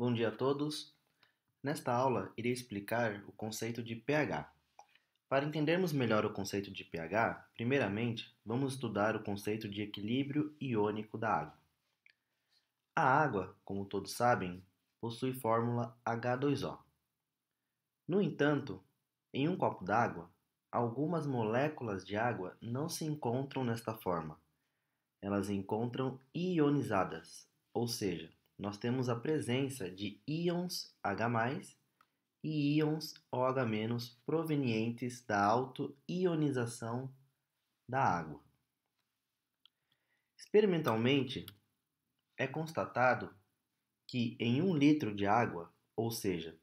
Bom dia a todos. Nesta aula, irei explicar o conceito de pH. Para entendermos melhor o conceito de pH, primeiramente, vamos estudar o conceito de equilíbrio iônico da água. A água, como todos sabem, possui fórmula H2O. No entanto, em um copo d'água, algumas moléculas de água não se encontram nesta forma. Elas se encontram ionizadas, ou seja, nós temos a presença de íons H+, e íons OH- provenientes da auto-ionização da água. Experimentalmente, é constatado que em 1 litro de água, ou seja,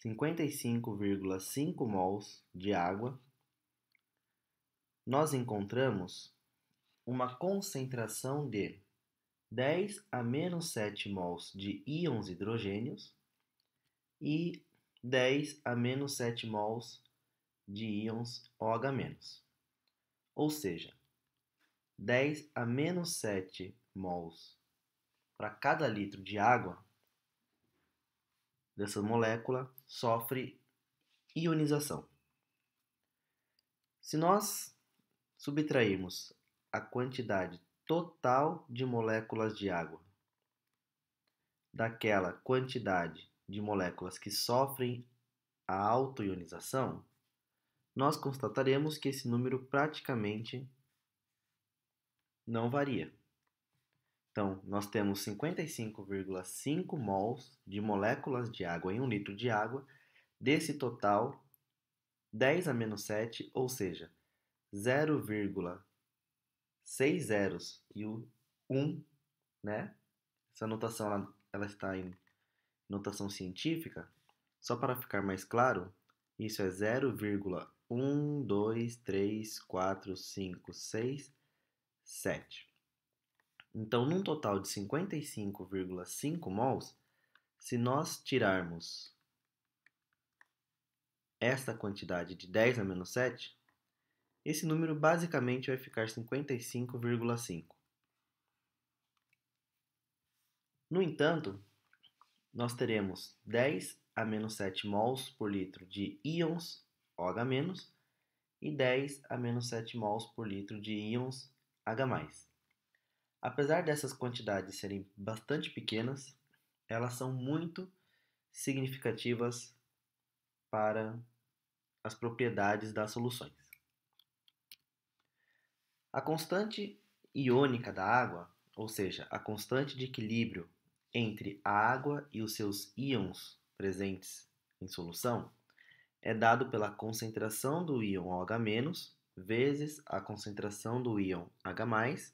55,5 mols de água, nós encontramos uma concentração de 10 a menos 7 mols de íons hidrogênios e 10 a menos 7 mols de íons OH-. Ou seja, 10 a menos 7 mols para cada litro de água dessa molécula sofre ionização. Se nós subtrairmos a quantidade total de moléculas de água daquela quantidade de moléculas que sofrem a autoionização, nós constataremos que esse número praticamente não varia. Então, nós temos 55,5 mols de moléculas de água em 1 litro de água. Desse total, 10 a menos 7, ou seja, 0,6 zeros e o 1, né? Essa notação ela está em notação científica. Só para ficar mais claro, isso é 0,1, 2, 3, 4, 5, 6, 7. Então, num total de 55,5 mols, se nós tirarmos esta quantidade de 10 a menos 7, esse número basicamente vai ficar 55,5. No entanto, nós teremos 10 a menos 7 mols por litro de íons OH- e 10 a menos 7 mols por litro de íons H+. Apesar dessas quantidades serem bastante pequenas, elas são muito significativas para as propriedades das soluções. A constante iônica da água, ou seja, a constante de equilíbrio entre a água e os seus íons presentes em solução, é dado pela concentração do íon OH- vezes a concentração do íon H+,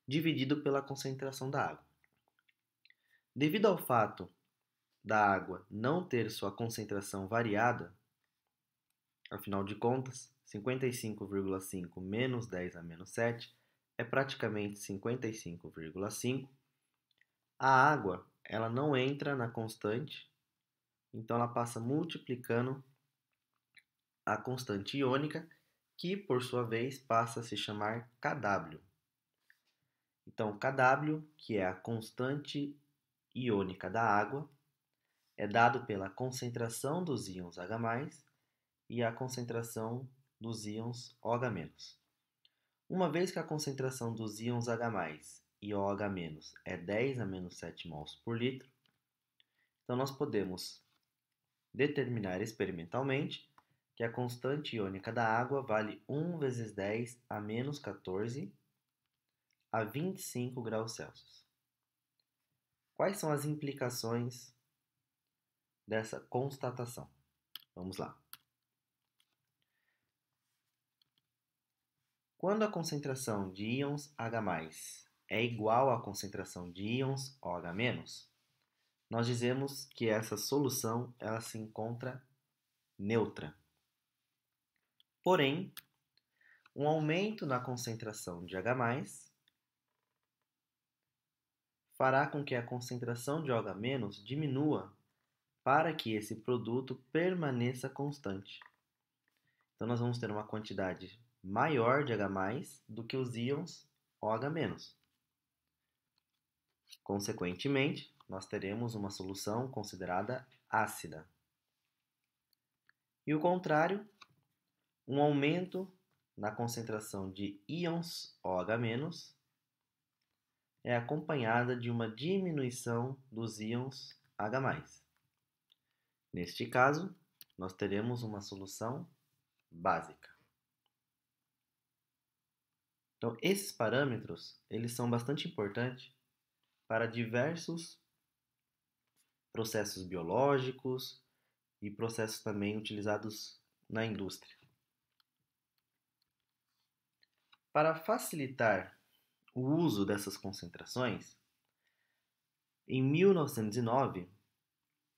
dividido pela concentração da água. Devido ao fato da água não ter sua concentração variada, afinal de contas, 55,5 menos 10 a menos 7 é praticamente 55,5, a água ela não entra na constante, então ela passa multiplicando a constante iônica, que por sua vez passa a se chamar Kw. Então, Kw, que é a constante iônica da água, é dado pela concentração dos íons H+ e a concentração dos íons OH-. Uma vez que a concentração dos íons H+ e OH- é 10 a menos 7 mols por litro, então nós podemos determinar experimentalmente que a constante iônica da água vale 1 vezes 10 a menos 14 a 25 graus Celsius. Quais são as implicações dessa constatação? Vamos lá. Quando a concentração de íons H+ é igual à concentração de íons OH-, nós dizemos que essa solução ela se encontra neutra. Porém, um aumento na concentração de H+ fará com que a concentração de OH- diminua para que esse produto permaneça constante. Então, nós vamos ter uma quantidade maior de H+ do que os íons OH-. Consequentemente, nós teremos uma solução considerada ácida. E o contrário, um aumento na concentração de íons OH- é acompanhada de uma diminuição dos íons H+. Neste caso, nós teremos uma solução básica. Então, esses parâmetros, eles são bastante importantes para diversos processos biológicos e processos também utilizados na indústria. Para facilitar o uso dessas concentrações, em 1909,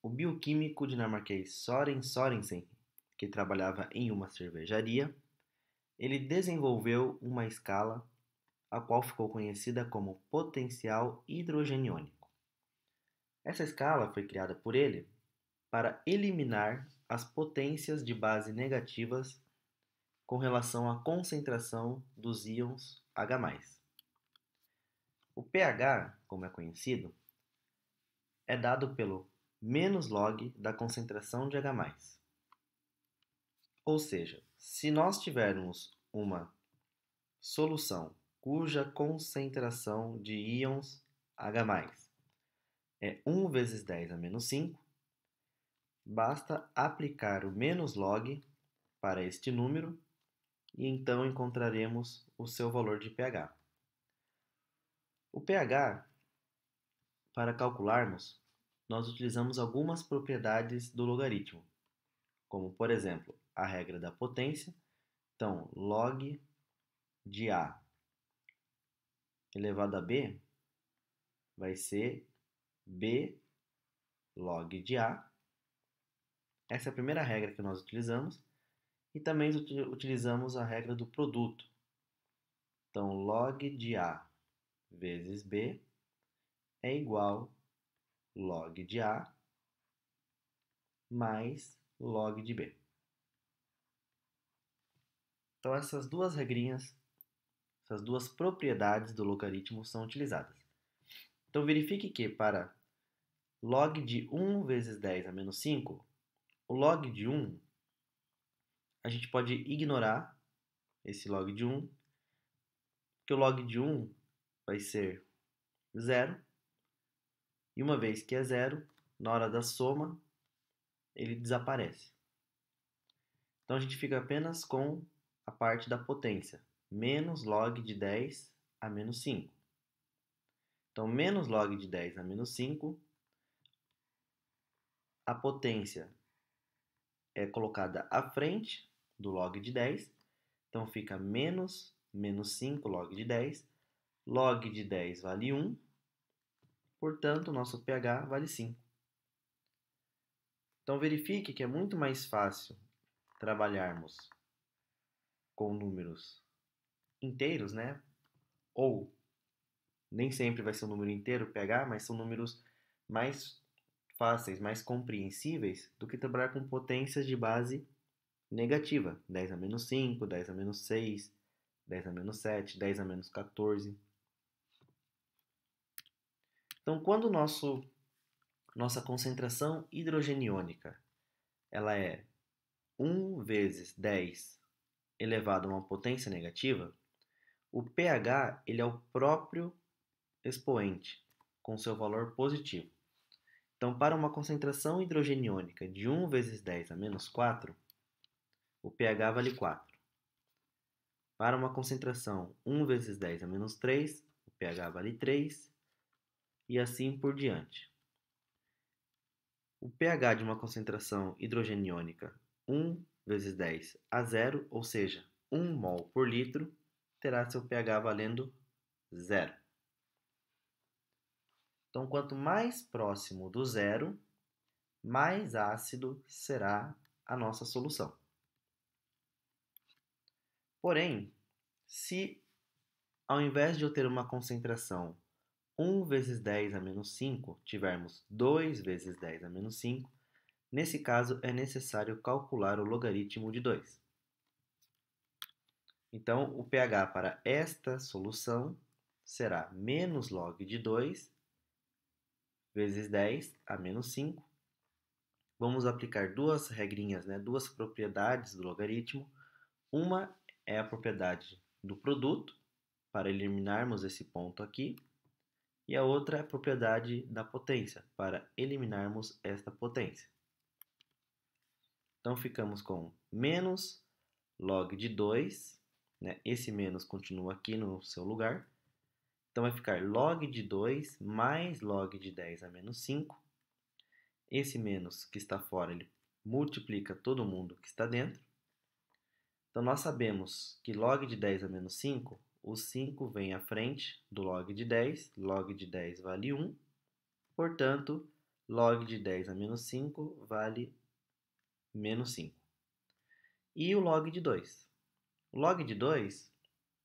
o bioquímico dinamarquês Søren Sørensen, que trabalhava em uma cervejaria, ele desenvolveu uma escala a qual ficou conhecida como potencial hidrogeniônico. Essa escala foi criada por ele para eliminar as potências de base negativas com relação à concentração dos íons H+. O pH, como é conhecido, é dado pelo menos log da concentração de H+. Ou seja, se nós tivermos uma solução cuja concentração de íons H+ é 1 vezes 10 a menos 5, basta aplicar o menos log para este número e então encontraremos o seu valor de pH. O pH, para calcularmos, nós utilizamos algumas propriedades do logaritmo, como, por exemplo, a regra da potência. Então, log de A elevado a B vai ser B log de A. Essa é a primeira regra que nós utilizamos. E também utilizamos a regra do produto. Então, log de A vezes B é igual a log de A mais log de B. Então, essas duas regrinhas, essas duas propriedades do logaritmo são utilizadas. Então, verifique que para log de 1 vezes 10 a menos 5, o log de 1, a gente pode ignorar esse log de 1, porque o log de 1 vai ser 0, e uma vez que é 0, na hora da soma, ele desaparece. Então a gente fica apenas com a parte da potência, menos log de 10 a menos 5. Então, menos log de 10 a menos 5, a potência é colocada à frente do log de 10, então fica menos 5 log de 10, log de 10 vale 1, portanto, o nosso pH vale 5. Então, verifique que é muito mais fácil trabalharmos com números inteiros, né? Ou nem sempre vai ser um número inteiro pH, mas são números mais fáceis, mais compreensíveis do que trabalhar com potências de base negativa. 10 a menos 5, 10 a menos 6, 10 a menos 7, 10 a menos 14. Então, quando nossa concentração hidrogeniônica ela é 1 vezes 10 elevado a uma potência negativa, o pH ele é o próprio expoente, com seu valor positivo. Então, para uma concentração hidrogeniônica de 1 vezes 10 a menos 4, o pH vale 4. Para uma concentração 1 vezes 10 a menos 3, o pH vale 3, e assim por diante. O pH de uma concentração hidrogeniônica 1 vezes 10 a 0, ou seja, 1 mol por litro, terá seu pH valendo 0. Então, quanto mais próximo do zero, mais ácido será a nossa solução. Porém, se ao invés de eu ter uma concentração 1 vezes 10 a menos 5, tivermos 2 vezes 10 a menos 5, nesse caso é necessário calcular o logaritmo de 2. Então, o pH para esta solução será menos log de 2 vezes 10 a menos 5. Vamos aplicar duas regrinhas, né? Duas propriedades do logaritmo. Uma é a propriedade do produto, para eliminarmos esse ponto aqui, e a outra é a propriedade da potência, para eliminarmos esta potência. Então, ficamos com menos log de 2, né? Esse menos continua aqui no seu lugar. Então, vai ficar log de 2 mais log de 10 a menos 5. Esse menos que está fora, ele multiplica todo mundo que está dentro. Então, nós sabemos que log de 10 a menos 5, o 5 vem à frente do log de 10 vale 1, portanto, log de 10 a menos 5 vale menos 5. E o log de 2? O log de 2,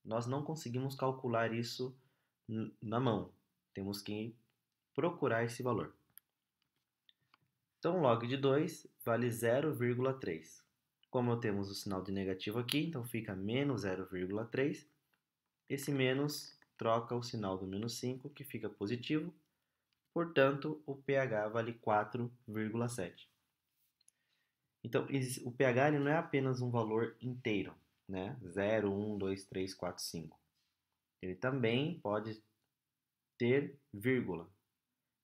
nós não conseguimos calcular isso na mão, temos que procurar esse valor. Então, log de 2 vale 0,3. Como temos o sinal de negativo aqui, então fica menos 0,3. Esse menos troca o sinal do menos 5, que fica positivo. Portanto, o pH vale 4,7. Então, o pH ele não é apenas um valor inteiro, né? 0, 1, 2, 3, 4, 5. Ele também pode ter vírgula,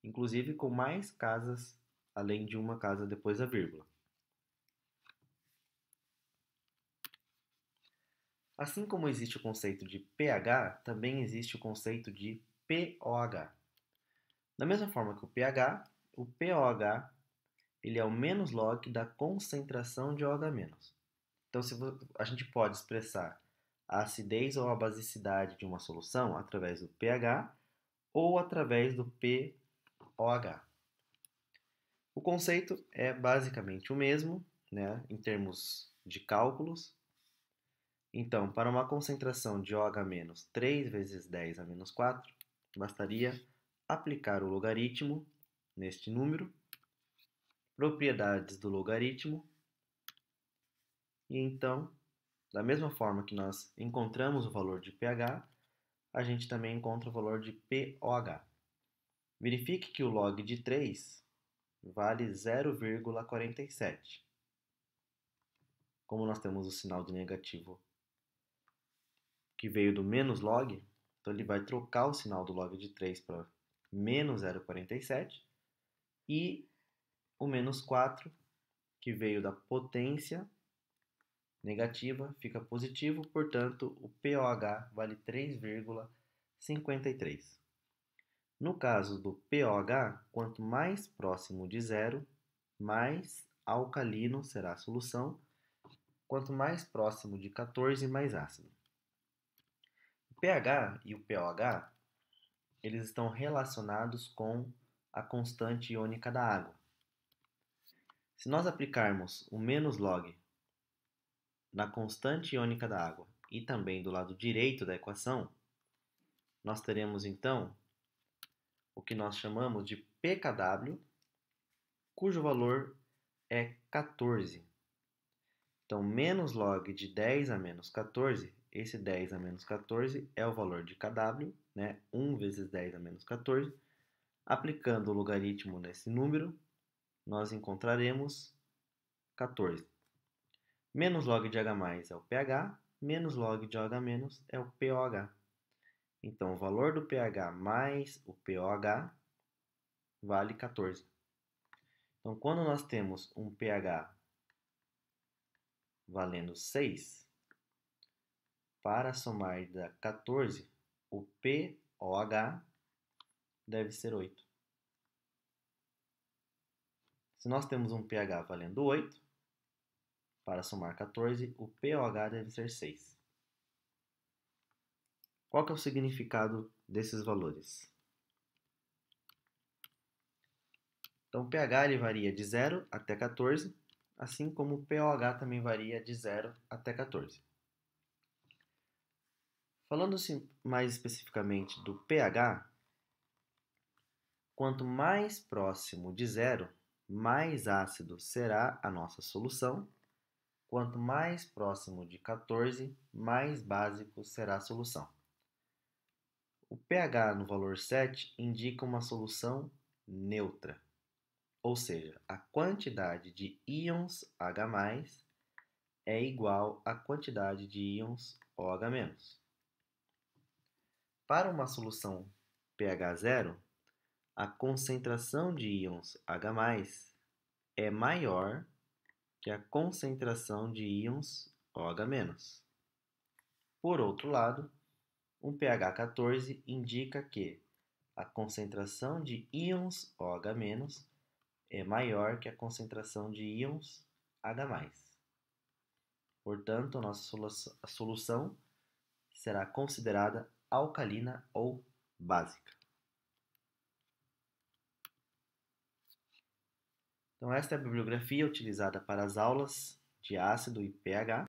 inclusive com mais casas, além de uma casa depois da vírgula. Assim como existe o conceito de pH, também existe o conceito de pOH. Da mesma forma que o pH, o pOH ele é o menos log da concentração de OH-. Então, a gente pode expressar a acidez ou a basicidade de uma solução através do pH ou através do pOH. O conceito é basicamente o mesmo, né, em termos de cálculos. Então, para uma concentração de OH- 3 vezes 10 a menos 4, bastaria aplicar o logaritmo neste número, propriedades do logaritmo, e então, da mesma forma que nós encontramos o valor de pH, a gente também encontra o valor de pOH. Verifique que o log de 3 vale 0,47. Como nós temos o sinal de negativo que veio do menos log, então ele vai trocar o sinal do log de 3 para menos 0,47 e o menos 4, que veio da potência negativa, fica positivo, portanto, o pOH vale 3,53. No caso do pOH, quanto mais próximo de zero, mais alcalino será a solução, quanto mais próximo de 14, mais ácido. O pH e o pOH, eles estão relacionados com a constante iônica da água. Se nós aplicarmos o menos log na constante iônica da água e também do lado direito da equação, nós teremos então o que nós chamamos de pKw, cujo valor é 14. Então, menos log de 10 a menos 14, esse 10 a menos 14 é o valor de Kw, né? 1 vezes 10 a menos 14. Aplicando o logaritmo nesse número, nós encontraremos 14. Menos log de H+ é o pH, menos log de OH- é o pOH. Então, o valor do pH mais o pOH vale 14. Então, quando nós temos um pH valendo 6, para somar da 14, o pOH deve ser 8. Se nós temos um pH valendo 8, para somar 14, o pOH deve ser 6. Qual que é o significado desses valores? Então, o pH ele varia de 0 até 14, assim como o pOH também varia de 0 até 14. Falando mais especificamente do pH, quanto mais próximo de 0, mais ácido será a nossa solução. Quanto mais próximo de 14, mais básico será a solução. O pH no valor 7 indica uma solução neutra, ou seja, a quantidade de íons H+ é igual à quantidade de íons OH-. Para uma solução pH zero, a concentração de íons H+ é maior que a concentração de íons OH-. Por outro lado, um pH 14 indica que a concentração de íons OH- é maior que a concentração de íons H+. Portanto, a nossa solução será considerada alcalina ou básica. Então, esta é a bibliografia utilizada para as aulas de ácido e pH.